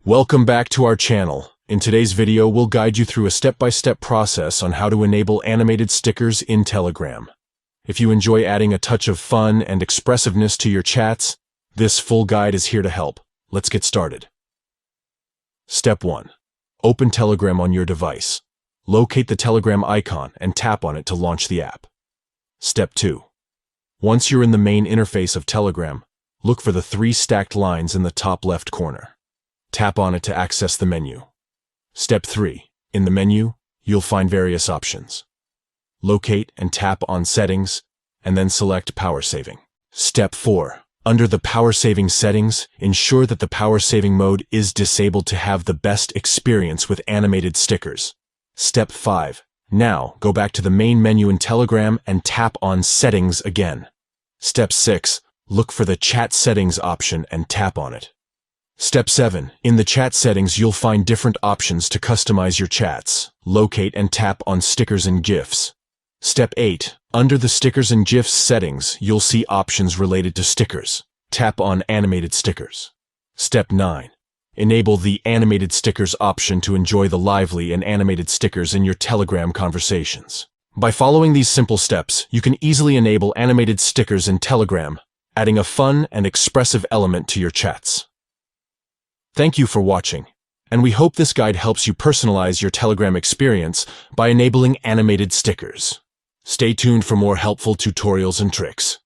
Welcome back to our channel. In today's video, we'll guide you through a step-by-step process on how to enable animated stickers in Telegram. If you enjoy adding a touch of fun and expressiveness to your chats, this full guide is here to help. Let's get started. Step 1. Open Telegram on your device. Locate the Telegram icon and tap on it to launch the app. Step 2. Once you're in the main interface of Telegram, look for the 3 stacked lines in the top left corner. Tap on it to access the menu. Step 3. In the menu, you'll find various options. Locate and tap on Settings, and then select Power Saving. Step 4. Under the Power Saving settings, ensure that the Power Saving mode is disabled to have the best experience with animated stickers. Step 5. Now, go back to the main menu in Telegram and tap on Settings again. Step 6. Look for the Chat Settings option and tap on it. Step 7. In the chat settings, you'll find different options to customize your chats. Locate and tap on Stickers and GIFs. Step 8. Under the Stickers and GIFs settings, you'll see options related to stickers. Tap on Animated Stickers. Step 9. Enable the Animated Stickers option to enjoy the lively and animated stickers in your Telegram conversations. By following these simple steps, you can easily enable animated stickers in Telegram, adding a fun and expressive element to your chats. Thank you for watching, and we hope this guide helps you personalize your Telegram experience by enabling animated stickers. Stay tuned for more helpful tutorials and tricks.